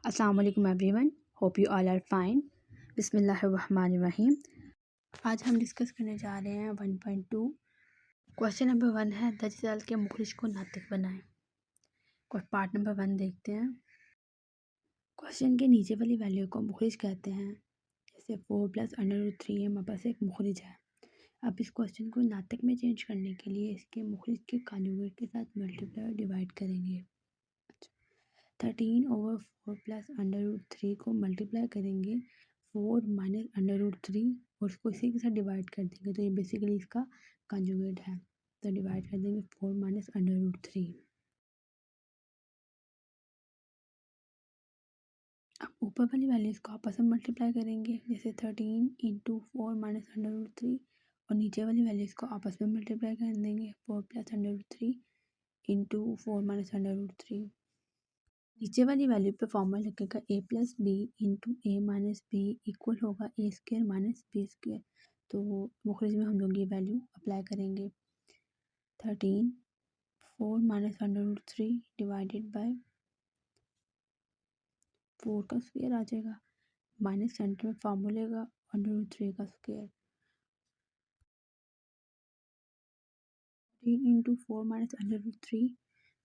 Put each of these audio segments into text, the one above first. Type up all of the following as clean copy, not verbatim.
अस्सलाम वालेकुम everyone, hope you all are fine. बिस्मिल्लाहिर्रहमानिर्रहीम। आज हम डिस्कस करने जा रहे हैं 1.2। क्वेश्चन नंबर 1 है दजल के मुखरिज को नातिक बनाएं। पार्ट नंबर 1 देखते हैं। क्वेश्चन के नीचे वाली वैल्यू को मुखरिज कहते हैं। जैसे 4 + √3 हमारे पास एक मुखरिज है। अब इस क्वेश्चन को नातिक में चेंज करने के लिए इसके मुखरिज के कॉन्जुगेट के साथ मल्टीप्लाई और डिवाइड करेंगे। 13/4 + √3 को मल्टीप्लाई करेंगे 4 - √3 और उसको इसी के साथ डिवाइड कर देंगे, तो ये बेसिकली इसका कंजुगेट है। तो डिवाइड कर देंगे 4 - √3। अब ऊपर वाली वैल्यूज़ को आपस में मल्टीप्लाई करेंगे, जैसे 13 × 4 - √3 और नीचे वाली वैल्यूज़ को आपस में मल्टीप्लाई कर देंगे 4 + √3 × 4 - √3। नीचे वाली वैल्यू पे फॉर्मूला लगेगा a + b × a - b equal होगा a² - b²। तो मुखरिज में हम लोग ये वैल्यू अप्लाई करेंगे। 13 4 - √3 डिवाइडेड बाय 4 का स्क्वायर आ जाएगा, माइनस सेंटर में फॉर्मूले का √3 का स्क्वायर। 13 × 4 - √3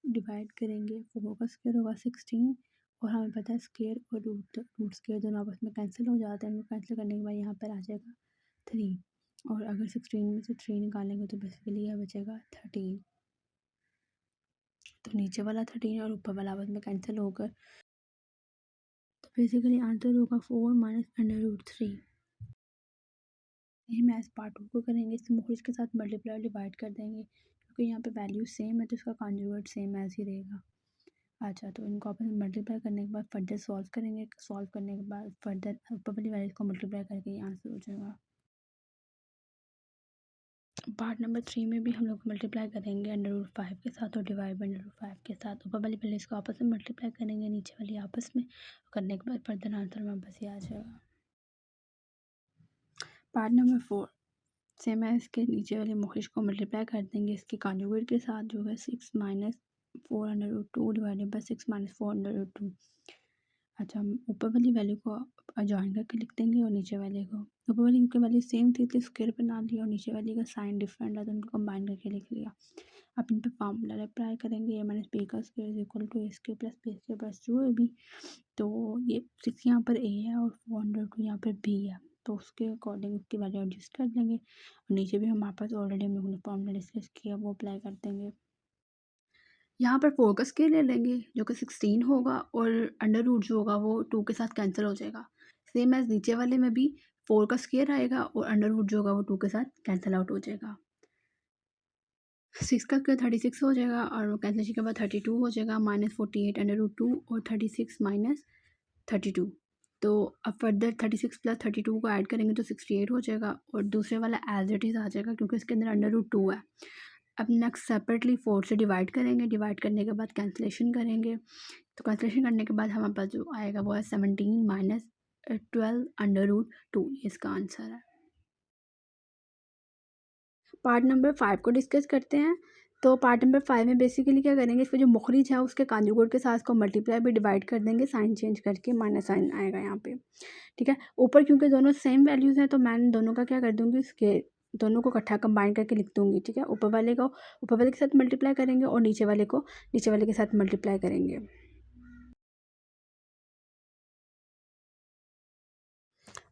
डिवाइड करेंगे, 4 का स्क्वायर होगा 16 और हमें पता है स्क्वायर और रूट स्क्वायर दोनों आपस में कैंसिल हो जाते हैं। कैंसिल करने के बाद यहाँ पर आ जाएगा 3 और अगर 16 में से 3 निकालेंगे तो बेसिकली यह बचेगा 13। तो नीचे वाला 13 और ऊपर वाला आपस में कैंसिल होकर तो बेसिकली आंसर होगा 4 - √3। यही मैथ पार्ट 2 को करेंगे। इस मुखरिज के साथ मल्टीप्लाई और डिवाइड कर देंगे, क्योंकि यहाँ पे वैल्यू सेम है तो इसका कॉन्जुगेट सेम ऐसे ही रहेगा। अच्छा, तो इनको आपस में मल्टीप्लाई करने के बाद फर्दर सॉल्व करेंगे। सॉल्व करने के बाद फर्दर ऊपर वाली वैल्यूज को मल्टीप्लाई करके ये आंसर हो जाएगा। पार्ट नंबर 3 में भी हम लोग मल्टीप्लाई करेंगे √5 के साथ और डिवाइड बाय √5 के साथ। ऊपर वाली वैल्यूज को आपस में मल्टीप्लाई करेंगे, नीचे वाली आपस में करने के बाद फर्दर आंसर वापस ही आ जाएगा। पार्ट नंबर 4 सेम है, इसके नीचे वाले मुखरिज को मल्टीप्लाई कर देंगे इसके कॉन्जुगेट के साथ, जो है 6 - 4√2 डिवाइडेड बाय 6 - 4√2। अच्छा, हम ऊपर वाली वैल्यू को जॉइन करके लिख देंगे और नीचे वाले को, ऊपर वाली की वैल्यू सेम थी तो स्क्वायर बना लिया और नीचे वाली का साइन डिफरेंट है तो उनको कंबाइन करके लिख लिया। अब इन पे फॉर्मूला अप्लाई करेंगे, a - b का square is equal to a² + b² + 2ab। तो ये 6 यहाँ पर a है और 402 यहाँ पर b है, तो उसके अकॉर्डिंग उसकी वैल्यू एडजस्ट कर देंगे। और नीचे भी हमारे पास ऑलरेडी हम लोगों ने फॉर्मूला डिस्कस किया, वो अप्लाई कर देंगे। यहाँ पर 4 का स्क्वायर ले लेंगे जो कि 16 होगा और अंडर रूट जो होगा वो 2 के साथ कैंसिल हो जाएगा। सेम एज नीचे वाले में भी 4 का स्क्वायर आएगा और अंडर रूट जो होगा वो 2 के साथ कैंसिल आउट हो जाएगा। 6 का स्क्वायर 36 हो जाएगा और कैंसिलेशन के बाद 32 हो जाएगा, -48 अंडर रूट 2 और 36 - 32। तो अब फर्दर 36 + 32 को ऐड करेंगे तो 68 हो जाएगा और दूसरे वाला एज इट इज़ आ जाएगा क्योंकि इसके अंदर अंडर रूट 2 है। अब नेक्स्ट सेपरेटली 4 से डिवाइड करेंगे, डिवाइड करने के बाद कैंसिलेशन करेंगे। तो कैंसिलेशन करने के बाद हमारे पास जो आएगा वो है 17 - 12 अंडर रूट 2, इसका आंसर है। पार्ट नंबर 5 को डिस्कस करते हैं। तो पार्ट नंबर 5 में बेसिकली क्या करेंगे, इसका जो मुखरिज है उसके कॉन्जुगेट के साथ इसको मल्टीप्लाई भी डिवाइड कर देंगे, साइन चेंज करके माइनस साइन आएगा यहाँ पे। ठीक है, ऊपर क्योंकि दोनों सेम वैल्यूज़ हैं तो मैं दोनों का क्या कर दूँगी, इसके दोनों को इकट्ठा कंबाइन करके लिख दूँगी। ठीक है, ऊपर वाले को ऊपर वाले के साथ मल्टीप्लाई करेंगे और नीचे वाले को नीचे वाले के साथ मल्टीप्लाई करेंगे।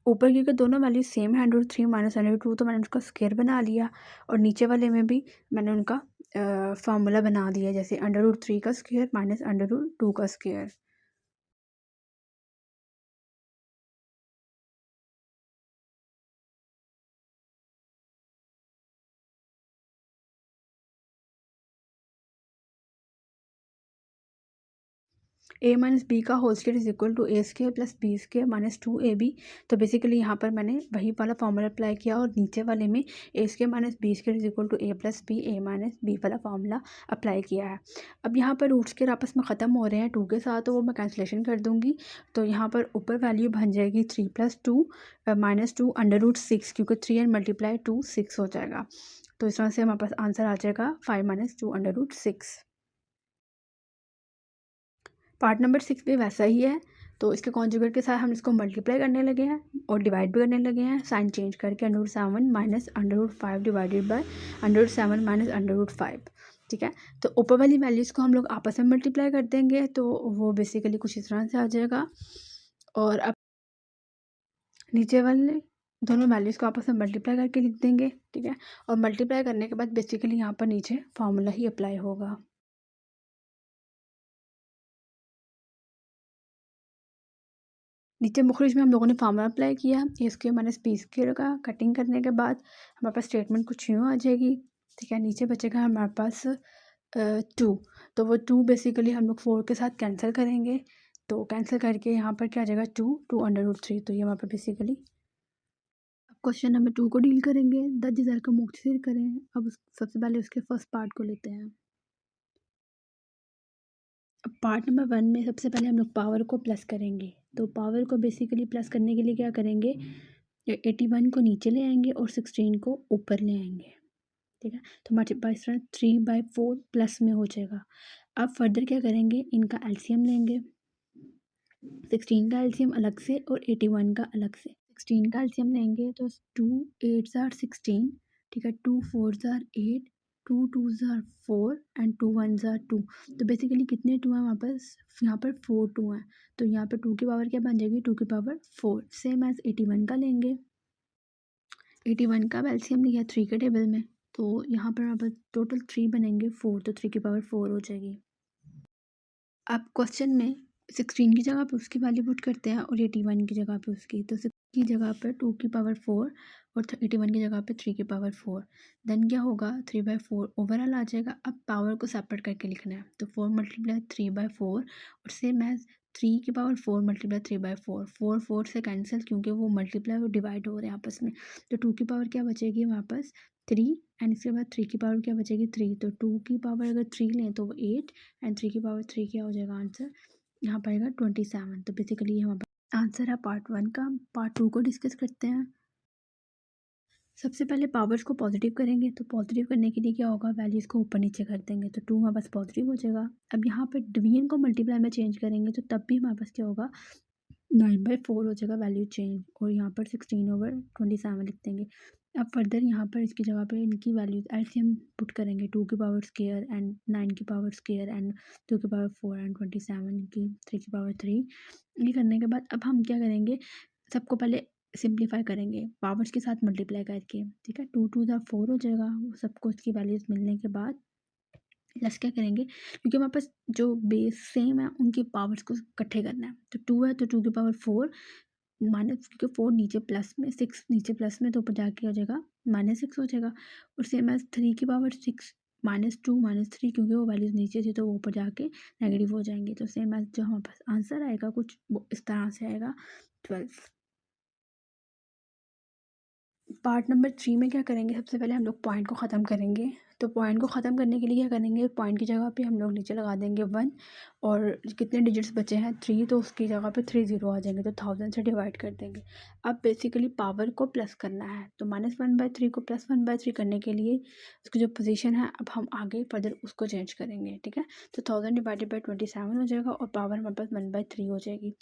ऊपर क्योंकि दोनों वैल्यू सेम है √3 - √2 तो मैंने उसका स्क्वायर बना लिया और नीचे वाले में भी मैंने उनका फार्मूला बना दिया, जैसे √3 का स्क्वायर माइनस √2 का स्क्वायर। a - b का whole square is equal to a² + b² - 2ab। तो बेसिकली यहाँ पर मैंने वही वाला फार्मूला अप्लाई किया और नीचे वाले में a² - b² is equal to a + b a - b वाला फार्मूला अप्लाई किया है। अब यहाँ पर रूट स्क्वायर आपस में ख़त्म हो रहे हैं 2 के साथ, तो वो मैं कैंसिलेशन कर दूँगी। तो यहाँ पर ऊपर वैल्यू बन जाएगी 3 + 2 - 2 अंडर रूट 6, क्योंकि 3 एंड मल्टीप्लाई 2 6 हो जाएगा। तो इस तरह से हमारे पास आंसर आ जाएगा 5 - 2 अंडर रूट 6। पार्ट नंबर 6 भी वैसा ही है, तो इसके कॉन्जुगेट के साथ हम इसको मल्टीप्लाई करने लगे हैं और डिवाइड भी करने लगे हैं, साइन चेंज करके √7 माइनस √5 डिवाइडेड बाय √7 माइनस √5, ठीक है। तो ऊपर वाली वैल्यूज़ को हम लोग आपस में मल्टीप्लाई कर देंगे तो वो बेसिकली कुछ इस तरह से आ जाएगा। और अब नीचे वाले दोनों वैल्यूज़ को आपस में मल्टीप्लाई करके लिख देंगे, ठीक है। और मल्टीप्लाई करने के बाद बेसिकली यहाँ पर नीचे फार्मूला ही अप्लाई होगा। नीचे मुखरिज में हम लोगों ने फार्मूला अप्लाई किया, ए स्क्वायर माइनस बी स्क्वायर का कटिंग करने के बाद हमारे पास स्टेटमेंट कुछ यूँ आ जाएगी, ठीक है। नीचे बचेगा हमारे पास 2, तो वो 2 बेसिकली हम लोग 4 के साथ कैंसिल करेंगे, तो कैंसिल करके यहाँ पर क्या आ जाएगा 2 √3, तो ये हमारे पास बेसिकली। अब क्वेश्चन नंबर 2 को डील करेंगे, 10,000 का मुख्तसर करें। अब सबसे पहले उसके फर्स्ट पार्ट को लेते हैं। अब पार्ट नंबर 1 में सबसे पहले हम लोग पावर को प्लस करेंगे, तो पावर को बेसिकली प्लस करने के लिए क्या करेंगे, 81 को नीचे ले आएंगे और 16 को ऊपर ले आएंगे, ठीक है। तो हमारे पास 3/4 प्लस में हो जाएगा। अब फर्दर क्या करेंगे, इनका एलसीएम लेंगे, 16 का एलसीएम अलग से और 81 का अलग से। 16 का एलसीएम लेंगे तो 2 8 ज़ार 16, ठीक है। 2 4 ज़ार 8, 2 2 ज़ार 4 एंड 2 1 ज़ार 2। तो बेसिकली कितने 2 हैं हमारे पास, यहाँ पर 4 2 हैं, तो यहाँ पर 2 की पावर क्या बन जाएगी, 2 की पावर 4, सेम एज 81 का लेंगे। 81 का एलसीएम लिया 3 के टेबल में, तो यहाँ पर हमारे पास टोटल 3 बनेंगे 4, तो 3 की पावर 4 हो जाएगी। अब क्वेश्चन में 16 की जगह पे उसकी वैल्यू पुट करते हैं और 81 की जगह पे उसकी, तो 6 की जगह पर 2 की पावर 4 और 81 की जगह पे 3 की पावर 4। देन क्या होगा, 3/4 ओवरऑल आ जाएगा। अब पावर को सेपरेट करके लिखना है, तो 4 मल्टीप्लाई 3/4 और सेम एज 3 की पावर 4 मल्टीप्लाई 3/4, 4 4 से कैंसिल क्योंकि वो मल्टीप्लाई और डिवाइड हो रहे हैं आपस में। तो 2 की पावर क्या बचेगी वापस 3 एंड इसके बाद 3 की पावर क्या बचेगी 3, तो 2 की पावर अगर 3 लें तो वो 8 एंड 3 की पावर 3 क्या हो जाएगा आंसर, यहाँ पर आएगा 27। तो बेसिकली ये हमारा आंसर है पार्ट 1 का। पार्ट 2 को डिस्कस करते हैं। सबसे पहले पावर्स को पॉजिटिव करेंगे, तो पॉजिटिव करने के लिए क्या होगा, वैल्यूज़ को ऊपर नीचे कर देंगे, तो 2 हमारे पास पॉजिटिव हो जाएगा। अब यहाँ पर डिवीजन को मल्टीप्लाई में चेंज करेंगे तो तब भी हमारे पास क्या होगा, 9/4 हो जाएगा वैल्यू चेंज, और यहाँ पर 16/27 लिख देंगे। अब फर्दर यहाँ पर इसकी जगह पे इनकी वैल्यूज एलसीएम पुट करेंगे, 2 की पावर स्क्वायर एंड 9 की पावर स्क्वायर एंड 2 की पावर 4 एंड 27 की 3 की पावर 3। ये करने के बाद अब हम क्या करेंगे, सबको पहले सिंप्लीफाई करेंगे पावर्स के साथ मल्टीप्लाई करके, ठीक है। 2 2 ज़ा 4 हो जाएगा, वो सबको इसकी वैल्यूज मिलने के बाद प्लस क्या करेंगे, क्योंकि हमारे पास जो बेस सेम है उनकी पावर्स को इकट्ठे करना है, तो 2 है तो 2 की पावर 4 माइनस, क्योंकि 4 नीचे प्लस में, 6 नीचे प्लस में, तो ऊपर जाके हो जाएगा -6 हो जाएगा। और सेम एज 3 की पावर 6 -2 -3, क्योंकि वो वैल्यूज नीचे थी तो वो ऊपर जाके नेगेटिव हो जाएंगे। तो सेम एज जो हमारे पास आंसर आएगा कुछ वो इस तरह से आएगा 12। पार्ट नंबर 3 में क्या करेंगे, सबसे पहले हम लोग पॉइंट को ख़त्म करेंगे। तो पॉइंट को ख़त्म करने के लिए क्या करेंगे, पॉइंट की जगह पे हम लोग नीचे लगा देंगे 1, और कितने डिजिट्स बचे हैं 3, तो उसकी जगह पे 3 ज़ीरो आ जाएंगे, तो 1000 से डिवाइड कर देंगे। अब बेसिकली पावर को प्लस करना है, तो -1/3 को +1/3 करने के लिए उसकी जो पोजीशन है अब हम आगे फर्दर उसको चेंज करेंगे, ठीक है। तो 1000 डिवाइडेड बाई 27 हो जाएगा और पावर हमारे पास 1/3 हो जाएगी।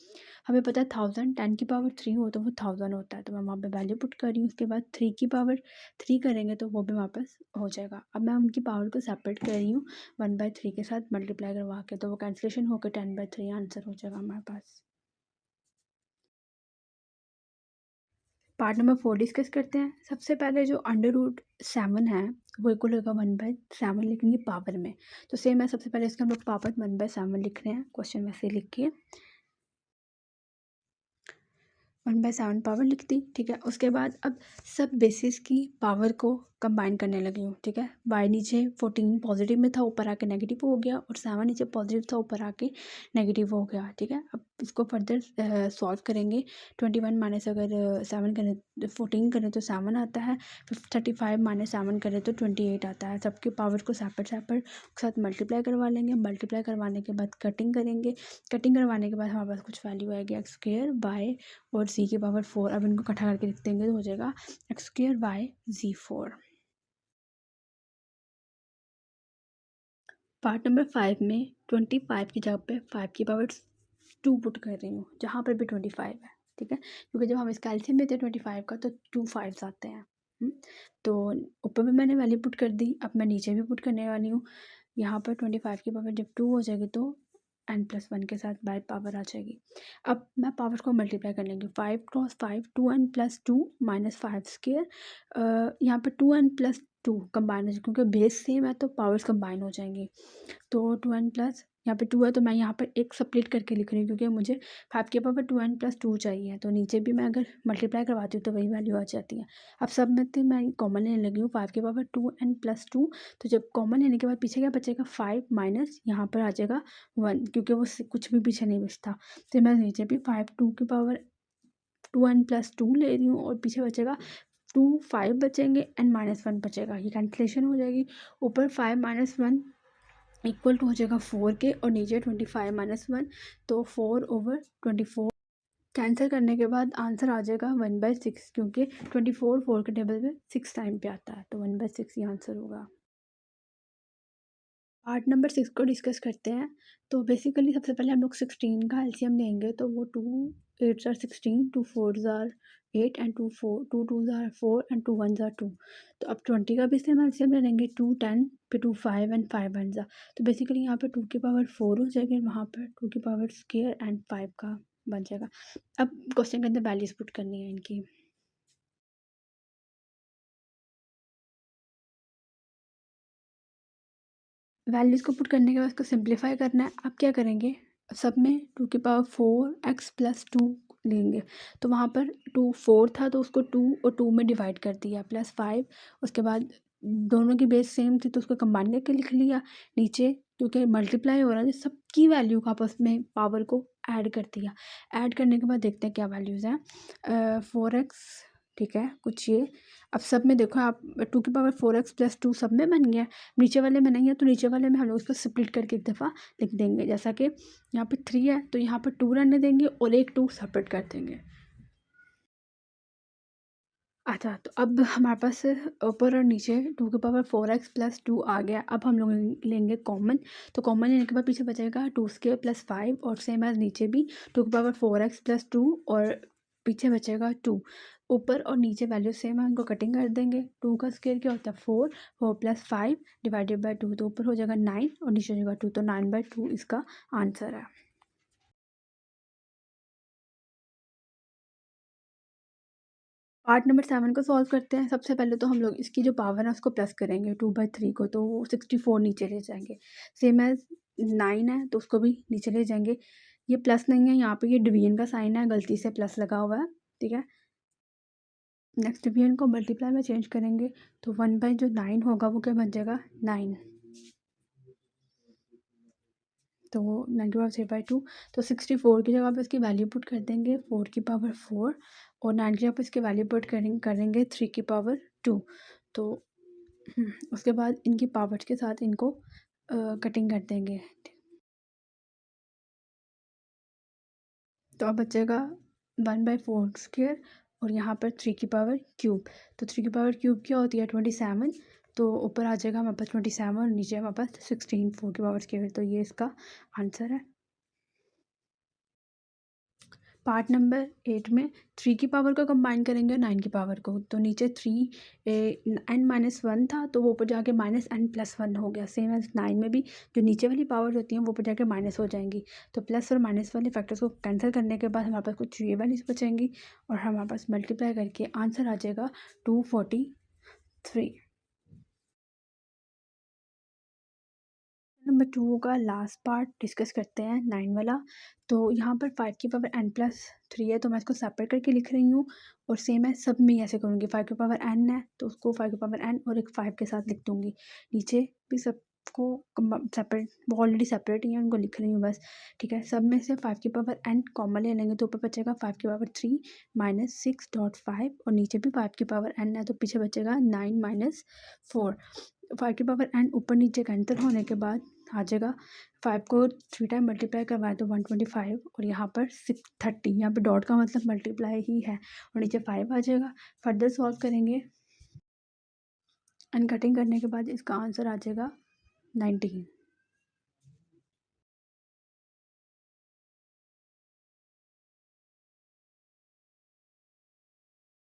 हमें पता है 1000 10 की पावर 3 हो तो वो 1000 होता है, तो मैं वहाँ पे वैल्यू पुट कर रही हूँ। उसके बाद 3 की पावर 3 करेंगे तो वो भी वापस हो जाएगा। अब मैं उनकी पावर को सेपरेट कर रही हूँ 1/3 के साथ मल्टीप्लाई करवा के, तो वो कैंसिलेशन होकर 10/3 आंसर हो जाएगा हमारे पास। पार्ट नंबर 4 डिस्कस करते हैं। सबसे पहले जो √7 है वो इक्वल होगा 1/7 लिखेंगे पावर में, तो सेम है। सबसे पहले इसका हम लोग पावर 1/7 लिख रहे हैं, क्वेश्चन में से लिख के 1/7 पावर लिख दी, ठीक है। उसके बाद अब सब बेसिस की पावर को कंबाइन करने लगी हूँ, ठीक है। बाई नीचे 14 पॉजिटिव में था, ऊपर आके नेगेटिव हो गया, और 7 नीचे पॉजिटिव था, ऊपर आके नेगेटिव हो गया, ठीक है। अब इसको फर्दर सॉल्व करेंगे। 21 माइनस अगर 7 करें 14 करें तो 7 आता है, फिर 35 माइनस 7 करें तो 28 आता है। सबके पावर को सेपरेट सेपरेट साथ मल्टीप्लाई करवा लेंगे। मल्टीप्लाई करवाने के बाद कटिंग करेंगे। कटिंग करवाने के बाद हमारे पास कुछ वैल्यू आएगी x² बाय और c की पावर 4। अब इनको इकट्ठा करके लिख देंगे तो हो जाएगा x² bye z4। Part number 5 में 25 की जगह पे 5 की पावर 2 पुट कर रही हूँ, जहाँ पर भी 25 है, ठीक है? क्योंकि जब हम इसका एलसीएम लेते हैं 25 का तो 2 5s आते हैं। तो ऊपर भी मैंने वैल्यू पुट कर दी, अब मैं नीचे भी पुट करने वाली हूँ। यहाँ पर 25 की पावर जब 2 हो जाएगी तो n+1 के साथ बाय पावर आ जाएगी। अब मैं पावर को मल्टीप्लाई कर लेंगी, 5 क्रॉस 5 2n+2 -5 स्क्वायर। यहाँ पर 2n+2 कंबाइन हो जाए क्योंकि बेस सेम है तो पावर्स कंबाइन हो जाएंगी। तो 2n प्लस यहाँ पे 2 है तो मैं यहाँ पर एक स्प्लिट करके लिख रही हूँ क्योंकि मुझे 5 के पावर 2n+2 चाहिए। तो नीचे भी मैं अगर मल्टीप्लाई करवाती हूँ तो वही वैल्यू आ जाती है। अब सब में से मैं कॉमन लेने लगी हूँ, 5 के पावर 2n+2। तो जब कॉमन लेने के बाद पीछे क्या बचेगा, 5 माइनस यहाँ पर आ जाएगा 1 क्योंकि वो कुछ भी पीछे नहीं बचता। तो मैं नीचे भी 5 2 की पावर 2n+2 ले रही हूँ और पीछे बचेगा 2 5 बचेंगे एंड -1 बचेगा, ये कैंसिलेशन हो जाएगी। ऊपर 5 -1 इक्वल टू हो जाएगा 4 के और नीचे 25 -1 तो 4/24। कैंसिल करने के बाद आंसर आ जाएगा 1/6 क्योंकि 24 4 के टेबल में 6 टाइम पे आता है तो 1/6 ये आंसर होगा। पार्ट नंबर 6 को डिस्कस करते हैं। तो बेसिकली सबसे पहले हम लोग 16 का एलसीएम लेंगे तो वो 2 8s are 16, 2 4s are 8 and 2 2s are 4 and 2 1s are 2। तो अब 20 का भी सेम एलसीएम ले लेंगे, 2 10 फिर 2 5 एंड 5 1s are। तो बेसिकली यहाँ पे 2 की पावर 4 हो जाएगी, वहाँ पर 2 की पावर स्क्वायर एंड 5 का बन जाएगा। अब क्वेश्चन के अंदर वैल्यूज पुट करनी है इनकी। वैल्यूज़ को पुट करने के बाद उसको सिंप्लीफाई करना है। अब क्या करेंगे, सब में 2 की पावर 4x प्लस 2 लेंगे। तो वहाँ पर 2 4 था तो उसको 2 और 2 में डिवाइड कर दिया, प्लस 5। उसके बाद दोनों की बेस सेम थी तो उसको कंबाइन करके लिख लिया। नीचे क्योंकि मल्टीप्लाई हो रहा है सबकी वैल्यू का आपस में पावर को ऐड कर दिया। ऐड करने के बाद देखते हैं क्या वैल्यूज़ हैं। 4x, ठीक है, कुछ ये। अब सब में देखो आप 2 की पावर 4x प्लस 2 सब में बन गया। नीचे वाले में नहीं है तो नीचे वाले में हम लोग उसको स्प्लिट करके एक दफ़ा लिख देंगे। जैसा कि यहाँ पे 3 है तो यहाँ पर 2 रहने देंगे और एक 2 सेपरेट कर देंगे। अच्छा, तो अब हमारे पास ऊपर और नीचे 2 की पावर 4x प्लस 2 आ गया। अब हम लोग लेंगे कॉमन। तो कॉमन लेने के बाद पीछे बचेगा 2 स्क्वायर प्लस 5 और सेम एज नीचे भी 2 की पावर 4x प्लस 2 और पीछे बचेगा 2। ऊपर और नीचे वैल्यू सेम है, उनको कटिंग कर देंगे। 2 का स्क्वायर क्या होता है 4, 4 प्लस 5 डिवाइडेड बाई 2 तो ऊपर हो जाएगा 9 और नीचे हो जाएगा 2 तो 9/2 इसका आंसर है। पार्ट नंबर 7 को सॉल्व करते हैं। सबसे पहले तो हम लोग इसकी जो पावर है उसको प्लस करेंगे 2/3 को तो 64 नीचे ले जाएंगे। सेम एज 9 है तो उसको भी नीचे ले जाएंगे। ये प्लस नहीं है, यहाँ पे ये डिवीजन का साइन है, गलती से प्लस लगा हुआ है, ठीक है। नेक्स्ट डिवीजन को मल्टीप्लाई में चेंज करेंगे तो 1/9 होगा वो क्या बन जाएगा 9। तो 9 की पावर 3/2 तो 64 की जगह पे इसकी वैल्यू पुट कर देंगे 4 की पावर 4 और 9 की जगह पे इसकी वैल्यू पुट करेंगे 3 की पावर 2। तो उसके बाद इनकी पावर्स के साथ इनको कटिंग कर देंगे। तो अब बचेगा 1/4 स्क्वायर और यहाँ पर 3 की पावर क्यूब। तो 3 की पावर क्यूब क्या होती है 27। तो ऊपर आ जाएगा हमारे पास 27 और नीचे हमारे पास 16 4 की पावर स्क्वायर। तो ये इसका आंसर है। पार्ट नंबर 8 में 3 की पावर को कंबाइन करेंगे और 9 की पावर को। तो नीचे 3 n-1 था तो वो ऊपर जाके -n+1 हो गया। सेम एज 9 में भी जो नीचे वाली पावर होती हैं वो ऊपर जाके माइनस हो जाएंगी। तो प्लस और माइनस वाले फैक्टर्स को कैंसिल करने के बाद हमारे पास कुछ ये वैल्यूज बचेंगी और हमारे पास मल्टीप्लाई करके आंसर आ जाएगा 243। नंबर 2 का लास्ट पार्ट डिस्कस करते हैं 9 वाला। तो यहाँ पर 5 की पावर n+3 है तो मैं इसको सेपरेट करके लिख रही हूँ और सेम है सब में ऐसे करूँगी। 5 की पावर n है तो उसको 5 की पावर n और एक 5 के साथ लिख दूँगी। नीचे भी सबको सेपरेट, वो ऑलरेडी सेपरेट ही है उनको लिख रही हूँ बस, ठीक है। सब में से 5 की पावर n कॉमन ले लेंगे तो ऊपर बचेगा 5 की पावर 3 -6.5 और नीचे भी 5 की पावर n है तो पीछे बचेगा 9 -4। 5 की पावर n ऊपर नीचे कैंसिल होने के बाद आ जाएगा 5 को 3 टाइम मल्टीप्लाई करवाएं तो 125 और यहाँ पर 630, यहाँ पे डॉट का मतलब मल्टीप्लाई ही है और नीचे 5 आ जाएगा। फर्दर सॉल्व करेंगे एंड कटिंग करने के बाद इसका आंसर आ जाएगा 19।